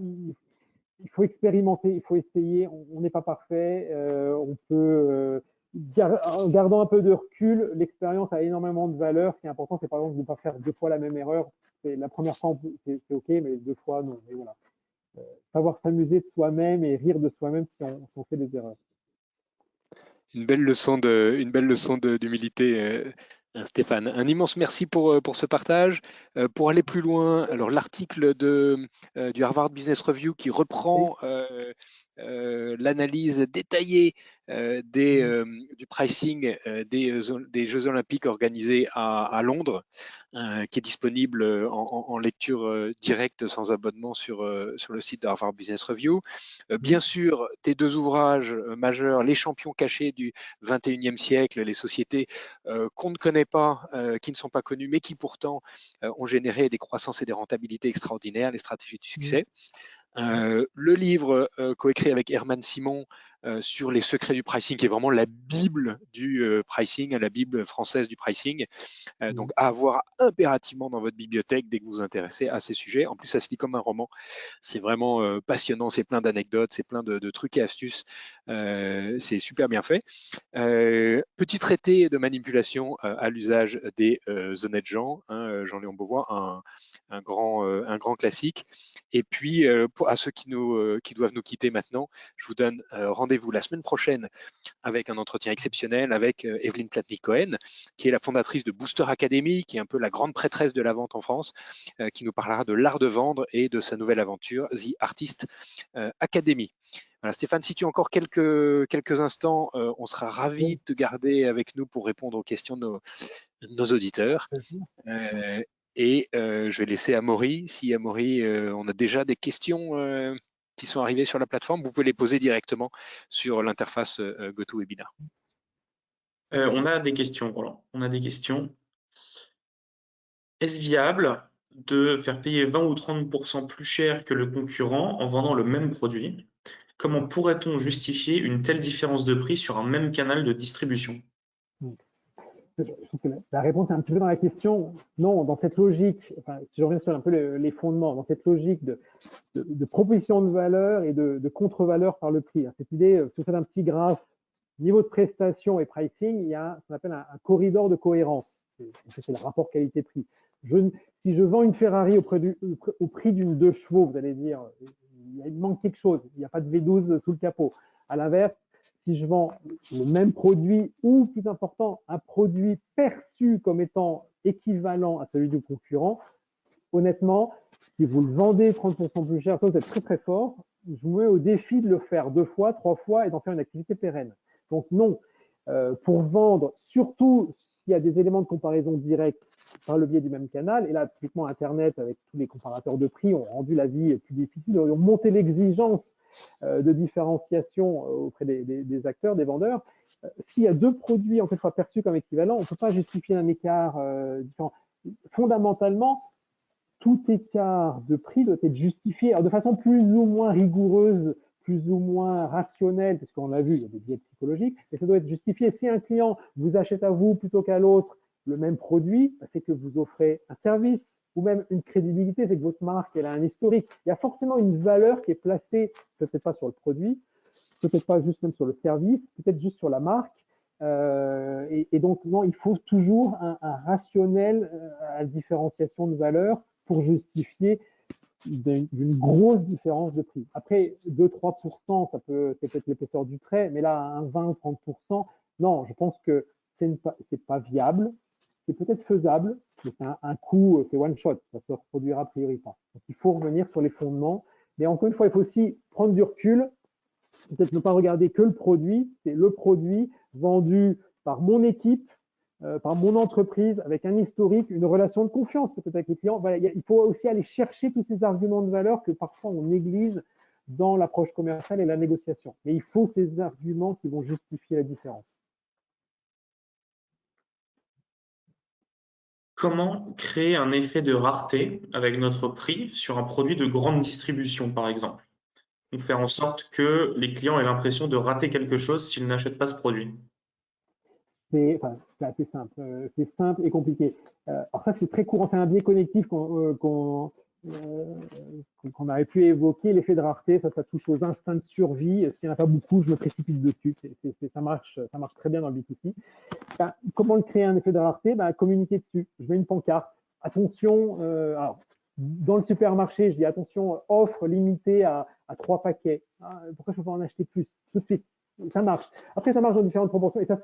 il faut expérimenter, il faut essayer, on n'est pas parfait, on peut, en gardant un peu de recul, l'expérience a énormément de valeur. Ce qui est important, c'est par exemple de ne pas faire deux fois la même erreur. La première fois, c'est OK, mais deux fois, non. Mais voilà. Savoir s'amuser de soi-même et rire de soi-même si on fait des erreurs. Une belle leçon d'humilité, Stéphane. Un immense merci pour ce partage. Pour aller plus loin, alors l'article du Harvard Business Review qui reprend l'analyse détaillée du pricing des Jeux Olympiques organisés à Londres, qui est disponible en lecture directe sans abonnement sur le site de Harvard Business Review. Bien sûr, tes deux ouvrages majeurs, Les champions cachés du 21e siècle, les sociétés qu'on ne connaît pas, qui ne sont pas connues, mais qui pourtant ont généré des croissances et des rentabilités extraordinaires, les stratégies du succès. Le livre coécrit avec Herman Simon sur les secrets du pricing, qui est vraiment la Bible du pricing, la Bible française du pricing. Donc à avoir impérativement dans votre bibliothèque dès que vous vous intéressez à ces sujets. En plus, ça se lit comme un roman. C'est vraiment passionnant, c'est plein d'anecdotes, c'est plein de trucs et astuces. C'est super bien fait. Petit traité de manipulation à l'usage des honnêtes gens, Jean-Léon Beauvois, un grand classique. Et puis, à ceux qui doivent nous quitter maintenant, je vous donne rendez-vous la semaine prochaine avec un entretien exceptionnel avec Evelyne Platnik-Cohen, qui est la fondatrice de Booster Academy, qui est un peu la grande prêtresse de la vente en France, qui nous parlera de l'art de vendre et de sa nouvelle aventure, The Artist Academy. Voilà, Stéphane, si tu as encore quelques instants, on sera ravis de te garder avec nous pour répondre aux questions de nos auditeurs. Et je vais laisser Amaury. Si Amaury, on a déjà des questions qui sont arrivées sur la plateforme, vous pouvez les poser directement sur l'interface GoToWebinar. On a des questions, Roland. On a des questions. Est-ce viable de faire payer 20 ou 30% plus cher que le concurrent en vendant le même produit? Comment pourrait-on justifier une telle différence de prix sur un même canal de distribution? Je pense que la réponse est un petit peu dans la question. Non, dans cette logique, enfin, si je reviens sur un peu les fondements, dans cette logique de proposition de valeur et de contre-valeur par le prix. Cette idée, si vous faites un petit graphe niveau de prestation et pricing, il y a ce qu'on appelle un corridor de cohérence. C'est le rapport qualité-prix. Si je vends une Ferrari au prix d'une 2 chevaux, vous allez dire, il manque quelque chose, il n'y a pas de V12 sous le capot. À l'inverse, si je vends le même produit ou, plus important, un produit perçu comme étant équivalent à celui du concurrent, honnêtement, si vous le vendez 30% plus cher, ça vous êtes très très fort, je vous mets au défi de le faire 2 fois, 3 fois et d'en faire une activité pérenne. Donc non, pour vendre, surtout s'il y a des éléments de comparaison directs par le biais du même canal, et là, typiquement Internet, avec tous les comparateurs de prix, ont rendu la vie plus difficile, ont monté l'exigence de différenciation auprès des acteurs, des vendeurs. S'il y a deux produits en fait fois perçus comme équivalents, on ne peut pas justifier un écart différent. Fondamentalement, tout écart de prix doit être justifié alors de façon plus ou moins rigoureuse, plus ou moins rationnelle, parce qu'on l'a vu, il y a des biais psychologiques, et ça doit être justifié. Si un client vous achète à vous plutôt qu'à l'autre le même produit, c'est que vous offrez un service ou même une crédibilité, c'est que votre marque elle a un historique. Il y a forcément une valeur qui est placée, peut-être pas sur le produit, peut-être pas juste même sur le service, peut-être juste sur la marque. Et donc, non, il faut toujours un rationnel à différenciation de valeur pour justifier d'une grosse différence de prix. Après, 2-3%, c'est peut-être l'épaisseur du trait, mais là, un 20-30%, non, je pense que c'est pas viable. C'est peut-être faisable, mais c'est un coût, c'est one shot, ça se reproduira a priori pas. Donc, il faut revenir sur les fondements. Mais encore une fois, il faut aussi prendre du recul, peut-être ne pas regarder que le produit, c'est le produit vendu par mon équipe, par mon entreprise, avec un historique, une relation de confiance peut-être avec les clients. Voilà, il faut aussi aller chercher tous ces arguments de valeur que parfois on néglige dans l'approche commerciale et la négociation. Mais il faut ces arguments qui vont justifier la différence. Comment créer un effet de rareté avec notre prix sur un produit de grande distribution, par exemple? Donc faire en sorte que les clients aient l'impression de rater quelque chose s'ils n'achètent pas ce produit. C'est assez simple. C'est simple et compliqué. Alors ça, c'est très courant. C'est un biais cognitif qu'on aurait pu évoquer. L'effet de rareté, ça touche aux instincts de survie. S'il n'y en a pas beaucoup, je me précipite dessus. Ça marche très bien dans le B2C. Comment créer un effet de rareté? Communiquer dessus. Je mets une pancarte. Attention, alors, dans le supermarché, je dis attention, offre limitée à 3 paquets. Pourquoi je ne peux pas en acheter plus? Tout de suite. Ça marche. Après, ça marche dans différentes proportions. Et ça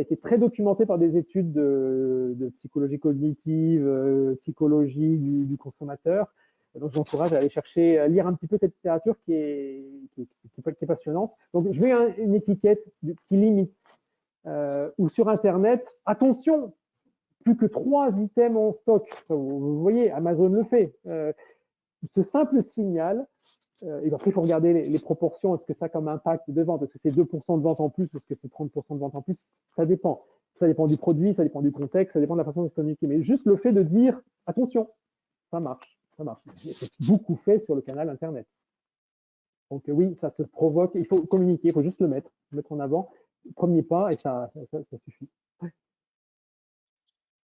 a été très documenté par des études de psychologie cognitive, psychologie du consommateur. Donc, j'encourage à aller chercher, à lire un petit peu cette littérature qui est passionnante. Donc, je mets une étiquette qui limite. Ou sur Internet, attention, plus que 3 items en stock. Vous voyez, Amazon le fait. Ce simple signal, et après, il faut regarder les proportions. Est-ce que ça a comme impact de vente? Est-ce que c'est 2% de vente en plus? Est-ce que c'est 30% de vente en plus? Ça dépend. Ça dépend du produit, ça dépend du contexte, ça dépend de la façon de se communiquer. Mais juste le fait de dire, attention, ça marche. Ça marche. C'est beaucoup fait sur le canal Internet. Donc oui, ça se provoque. Il faut communiquer, il faut juste le mettre en avant. Premier pas, et ça suffit.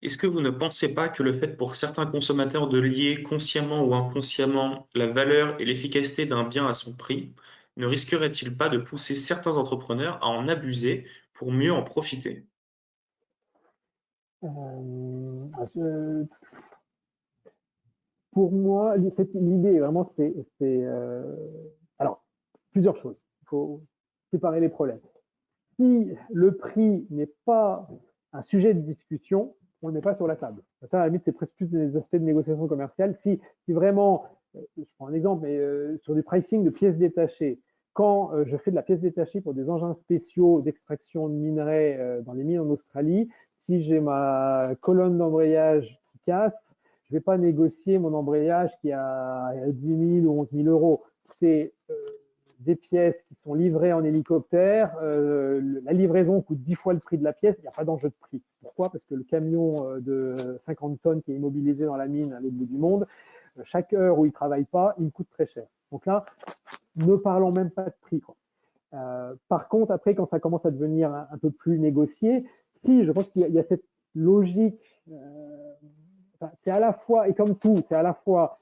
Est-ce que vous ne pensez pas que le fait pour certains consommateurs de lier consciemment ou inconsciemment la valeur et l'efficacité d'un bien à son prix ne risquerait-il pas de pousser certains entrepreneurs à en abuser pour mieux en profiter? Euh, pour moi, l'idée, vraiment, alors, plusieurs choses. Il faut séparer les problèmes. Si le prix n'est pas un sujet de discussion, on ne le met pas sur la table. Ça, à la limite, c'est presque plus des aspects de négociation commerciale. Si vraiment, je prends un exemple, mais sur du pricing de pièces détachées, quand je fais de la pièce détachée pour des engins spéciaux d'extraction de minerais dans les mines en Australie, si j'ai ma colonne d'embrayage qui casse, je ne vais pas négocier mon embrayage qui a 10 000 ou 11 000 euros. C'est des pièces qui sont livrées en hélicoptère, la livraison coûte 10 fois le prix de la pièce, il n'y a pas d'enjeu de prix. Pourquoi? Parce que le camion de 50 tonnes qui est immobilisé dans la mine à l'autre bout du monde, chaque heure où il ne travaille pas, il me coûte très cher. Donc là, ne parlons même pas de prix, quoi. Par contre, après, quand ça commence à devenir un peu plus négocié, si, je pense qu'il y a cette logique, enfin, c'est à la fois, et comme tout, c'est à la fois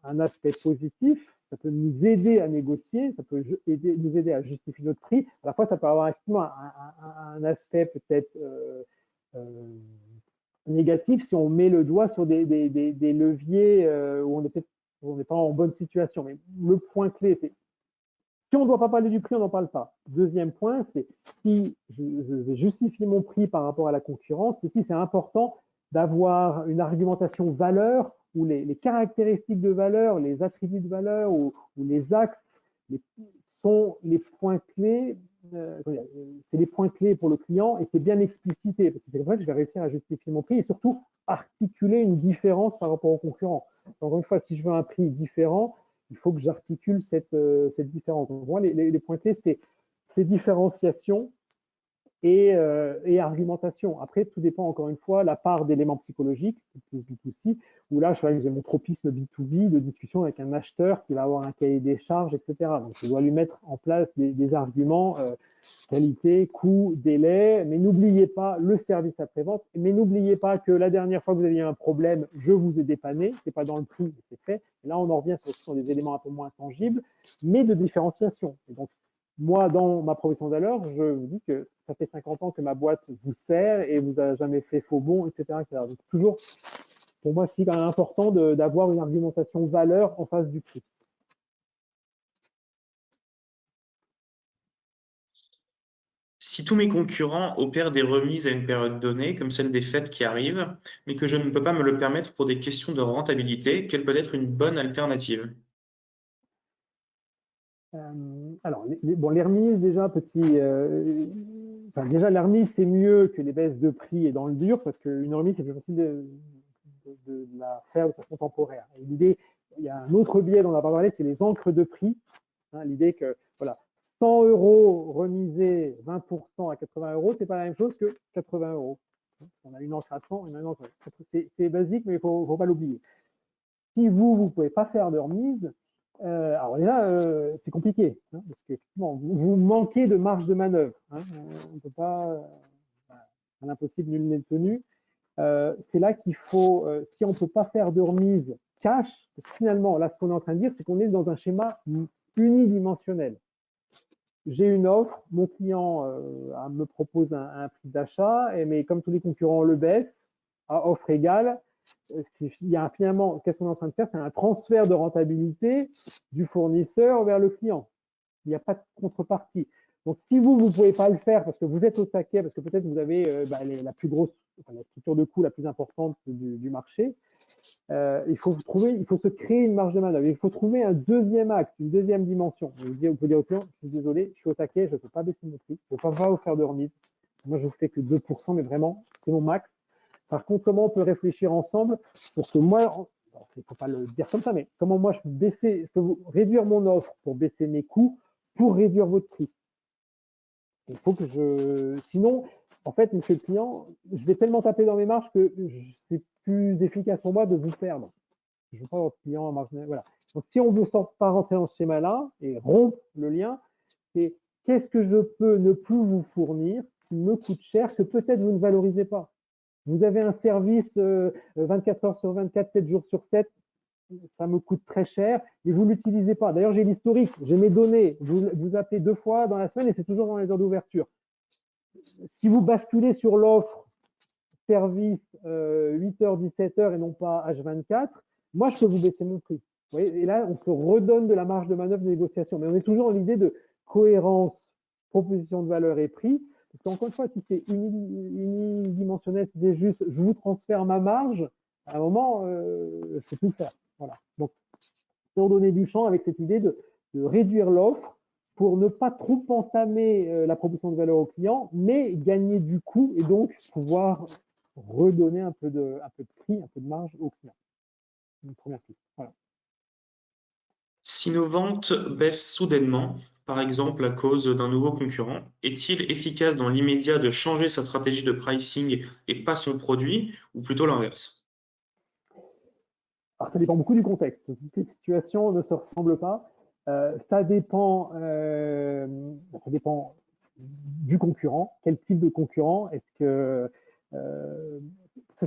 un aspect positif, ça peut nous aider à négocier, ça peut nous aider à justifier notre prix, à la fois ça peut avoir effectivement un aspect peut-être négatif si on met le doigt sur des leviers où on n'est pas en bonne situation. Mais le point clé, c'est si on ne doit pas parler du prix, on n'en parle pas. Deuxième point, c'est si je vais justifier mon prix par rapport à la concurrence, c'est si c'est important d'avoir une argumentation valeur où les caractéristiques de valeur, les attributs de valeur ou les axes sont les points clés. C'est les points clés pour le client et c'est bien explicité parce que c'est vrai que je vais réussir à justifier mon prix et surtout articuler une différence par rapport aux concurrents. Encore une fois, si je veux un prix différent, il faut que j'articule cette différence. Donc, moi, les points clés, c'est différenciation et argumentation. Après, tout dépend, encore une fois, la part d'éléments psychologiques, plus B2C, où là, j'ai mon tropisme B2B de discussion avec un acheteur qui va avoir un cahier des charges, etc. Donc, je dois lui mettre en place des arguments qualité, coût, délai, mais n'oubliez pas le service après-vente, mais n'oubliez pas que la dernière fois que vous aviez un problème, je vous ai dépanné, c'est pas dans le prix, c'est fait. Et là, on en revient sur des éléments un peu moins tangibles, mais de différenciation. Et donc, moi, dans ma proposition de valeur, je vous dis que ça fait 50 ans que ma boîte vous sert et vous a jamais fait faux bon, etc., etc. Donc, toujours, pour moi, c'est quand même important d'avoir une argumentation valeur en face du prix. Si tous mes concurrents opèrent des remises à une période donnée, comme celle des fêtes qui arrivent, mais que je ne peux pas me le permettre pour des questions de rentabilité, quelle peut être une bonne alternative? Alors, les remises, déjà, déjà, la remise, c'est mieux que les baisses de prix et dans le dur, parce qu'une remise, c'est plus facile de la faire de façon temporaire. Et l'idée, il y a un autre biais dont on a pas parlé, c'est les encres de prix. Hein, l'idée que, voilà, 100 euros remisés 20% à 80 euros, c'est pas la même chose que 80 euros. On a une encre à 100, une encre. C'est basique, mais il ne faut pas l'oublier. Si vous ne pouvez pas faire de remise, alors là, c'est compliqué, hein, parce qu'effectivement, vous manquez de marge de manœuvre. Hein, on ne peut pas, à l'impossible, nul n'est tenu. C'est là qu'il faut, si on ne peut pas faire de remise cash, finalement, là, ce qu'on est en train de dire, c'est qu'on est dans un schéma unidimensionnel. J'ai une offre, mon client me propose un prix d'achat, mais comme tous les concurrents le baissent, à offre égale, il y a finalement, qu'est-ce qu'on est en train de faire? C'est un transfert de rentabilité du fournisseur vers le client. Il n'y a pas de contrepartie. Donc, si vous ne pouvez pas le faire parce que vous êtes au taquet, parce que peut-être vous avez la plus grosse, la structure de coût la plus importante du marché, il faut se créer une marge de manœuvre. Il faut trouver un deuxième axe, une deuxième dimension. Vous pouvez dire au client, je suis désolé, je suis au taquet, je ne peux pas baisser mon prix, je ne peux pas vous faire de remise. Moi, je ne fais que 2%, mais vraiment, c'est mon max. Par contre, comment on peut réfléchir ensemble pour que moi, il ne faut pas le dire comme ça, mais comment moi je peux réduire mon offre pour baisser mes coûts pour réduire votre prix. Il faut que sinon, en fait, monsieur le client, je vais tellement taper dans mes marges que c'est plus efficace pour moi de vous perdre. Je ne veux pas votre client en marge. Voilà. Donc, si on ne veut pas rentrer dans ce schéma-là et rompre le lien, c'est qu'est-ce que je peux ne plus vous fournir qui me coûte cher, que peut-être vous ne valorisez pas. Vous avez un service 24 heures sur 24, 7 jours sur 7, ça me coûte très cher et vous ne l'utilisez pas. D'ailleurs, j'ai l'historique, j'ai mes données. Vous appelez 2 fois dans la semaine et c'est toujours dans les heures d'ouverture. Si vous basculez sur l'offre service 8h, 17h et non pas H24, moi, je peux vous baisser mon prix. Vous voyez, et là, on se redonne de la marge de manœuvre de négociation. Mais on est toujours dans l'idée de cohérence, proposition de valeur et prix. Parce qu'encore une fois, si c'est unidimensionnel, si c'est juste je vous transfère ma marge, à un moment, je ne sais plus le faire. Voilà. Donc, donner du champ avec cette idée de réduire l'offre pour ne pas trop entamer la proposition de valeur au client, mais gagner du coût et donc pouvoir redonner un peu de prix, un peu de marge au client. Une première piste. Voilà. Si nos ventes baissent soudainement, par exemple à cause d'un nouveau concurrent, est-il efficace dans l'immédiat de changer sa stratégie de pricing et pas son produit, ou plutôt l'inverse? Alors, ça dépend beaucoup du contexte. Toutes les situations ne se ressemblent pas. Ça dépend du concurrent. Quel type de concurrent? Ça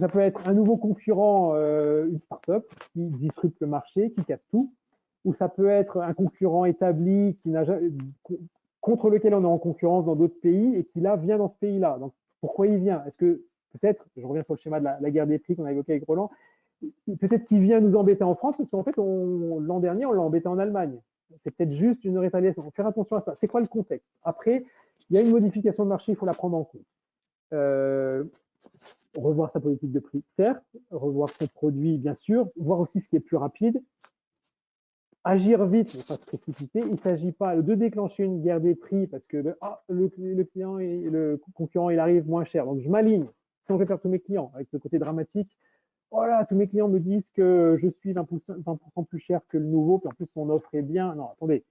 peut être un nouveau concurrent, une start-up qui disrupte le marché, qui casse tout, ou ça peut être un concurrent établi contre lequel on est en concurrence dans d'autres pays et qui là vient dans ce pays-là. Donc pourquoi il vient? Est-ce que peut-être, je reviens sur le schéma de la guerre des prix qu'on a évoqué avec Roland, peut-être qu'il vient nous embêter en France parce qu'en fait, l'an dernier, on l'a embêté en Allemagne. C'est peut-être juste une rétaliation. Donc, faire attention à ça. C'est quoi le contexte? Après, il y a une modification de marché, il faut la prendre en compte. Revoir sa politique de prix, certes, revoir son produit, bien sûr, voir aussi ce qui est plus rapide, agir vite, ne pas se précipiter. Il ne s'agit pas de déclencher une guerre des prix parce que le client et le concurrent il arrive moins cher. Donc je m'aligne. Si on veut faire tous mes clients avec le côté dramatique, voilà, tous mes clients me disent que je suis 20% plus cher que le nouveau, puis en plus mon offre est bien. Non, attendez,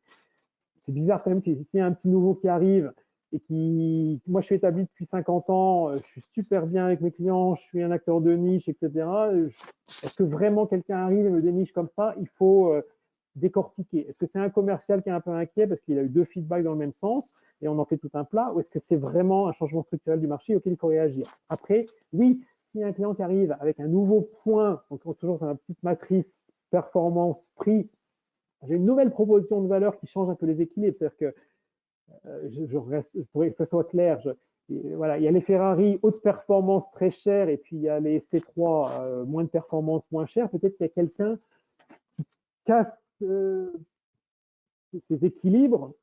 c'est bizarre quand même qu'il y ait un petit nouveau qui arrive et moi je suis établi depuis 50 ans, je suis super bien avec mes clients, je suis un acteur de niche, etc. Est-ce que vraiment quelqu'un arrive et me déniche comme ça? Il faut décortiquer. Est-ce que c'est un commercial qui est un peu inquiet parce qu'il a eu 2 feedbacks dans le même sens et on en fait tout un plat, ou est-ce que c'est vraiment un changement structurel du marché auquel il faut réagir? Après, oui, s'il y a un client qui arrive avec un nouveau point, donc toujours sur la petite matrice performance, prix, j'ai une nouvelle proposition de valeur qui change un peu les équilibres. C'est-à-dire que pour que ce soit clair, voilà, il y a les Ferrari haute performance très chères et puis il y a les C3 moins de performance moins chères. Peut-être qu'il y a quelqu'un qui casse ces équilibres.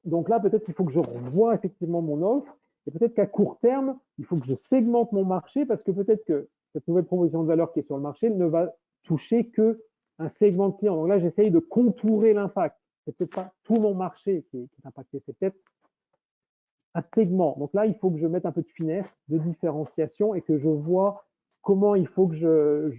Donc là, peut-être qu'il faut que je revoie effectivement mon offre et peut-être qu'à court terme, il faut que je segmente mon marché parce que peut-être que cette nouvelle proposition de valeur qui est sur le marché ne va toucher que un segment de clients. Donc là, j'essaye de contourer l'impact. C'est peut-être pas tout mon marché qui est impacté, c'est peut-être un segment. Donc là, il faut que je mette un peu de finesse, de différenciation et que je vois comment il faut que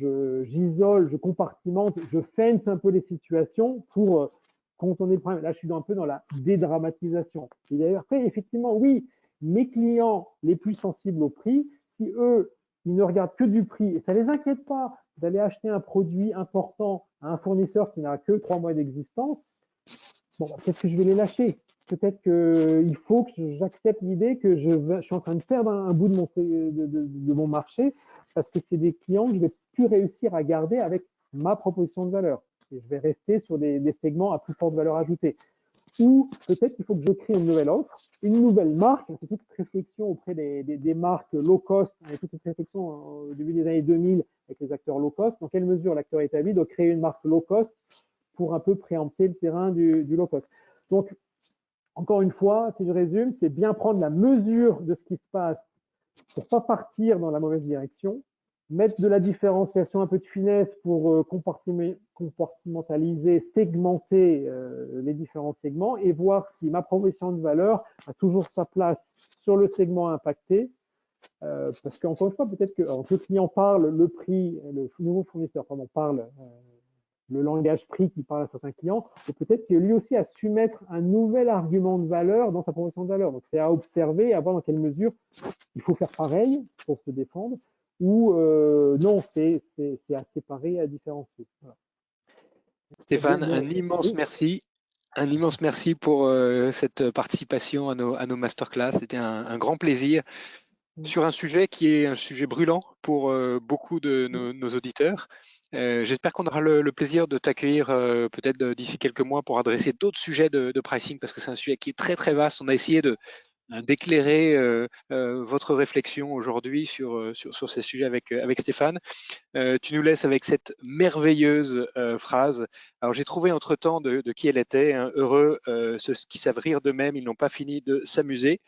j'isole, je compartimente, je fence un peu les situations pour contourner le problème. Là, je suis un peu dans la dédramatisation. Et après, effectivement, oui, mes clients les plus sensibles au prix, si eux, ils ne regardent que du prix et ça ne les inquiète pas d'aller acheter un produit important à un fournisseur qui n'a que 3 mois d'existence, bon, peut-être que je vais les lâcher. Peut-être qu'il faut que j'accepte l'idée que je suis en train de perdre un bout de mon marché parce que c'est des clients que je ne vais plus réussir à garder avec ma proposition de valeur. Et je vais rester sur des segments à plus forte valeur ajoutée. Ou peut-être qu'il faut que je crée une nouvelle offre, une nouvelle marque. C'est toute cette réflexion auprès des marques low cost, et toute cette réflexion au début des années 2000 avec les acteurs low cost. Dans quelle mesure l'acteur établi doit créer une marque low cost pour un peu préempter le terrain du low cost. Donc, encore une fois, si je résume, c'est bien prendre la mesure de ce qui se passe pour ne pas partir dans la mauvaise direction, mettre de la différenciation, un peu de finesse pour compartimentaliser, segmenter les différents segments et voir si ma proposition de valeur a toujours sa place sur le segment impacté. Parce qu'encore une fois, peut-être que le client parle le prix, le nouveau fournisseur parle le langage prix qui parle à certains clients, ou peut-être que lui aussi a su mettre un nouvel argument de valeur dans sa proposition de valeur. Donc c'est à observer, à voir dans quelle mesure il faut faire pareil pour se défendre, ou non, c'est à séparer, à différencier. Voilà. Stéphane, un immense merci. Un immense merci pour cette participation à nos masterclass. C'était un grand plaisir sur un sujet qui est un sujet brûlant pour beaucoup de nos auditeurs. J'espère qu'on aura le plaisir de t'accueillir peut-être d'ici quelques mois pour adresser d'autres sujets de pricing parce que c'est un sujet qui est très très vaste. On a essayé d'éclairer votre réflexion aujourd'hui sur ces sujets avec Stéphane. Tu nous laisses avec cette merveilleuse phrase. Alors j'ai trouvé entre-temps de qui elle était. Hein. Heureux ceux qui savent rire d'eux-mêmes, ils n'ont pas fini de s'amuser.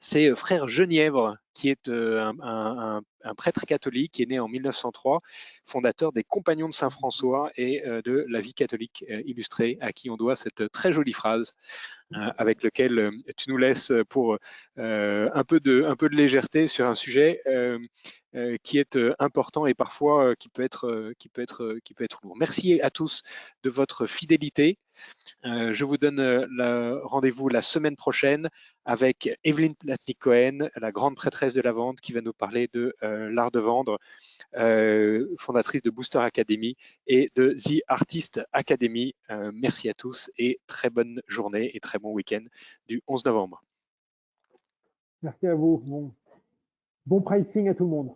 C'est frère Genièvre, qui est un prêtre catholique qui est né en 1903, fondateur des Compagnons de Saint-François et de la vie catholique illustrée, à qui on doit cette très jolie phrase avec lequel tu nous laisses pour un peu de légèreté sur un sujet qui est important et parfois qui peut être lourd. Merci à tous de votre fidélité. Je vous donne rendez-vous la semaine prochaine avec Evelyne Platnik-Cohen, la grande prêtresse de la vente, qui va nous parler de l'art de vendre, fondatrice de Booster Academy et de The Artist Academy. Merci à tous et très bonne journée et très bon week-end du 11 novembre. Merci à vous. Bon pricing à tout le monde.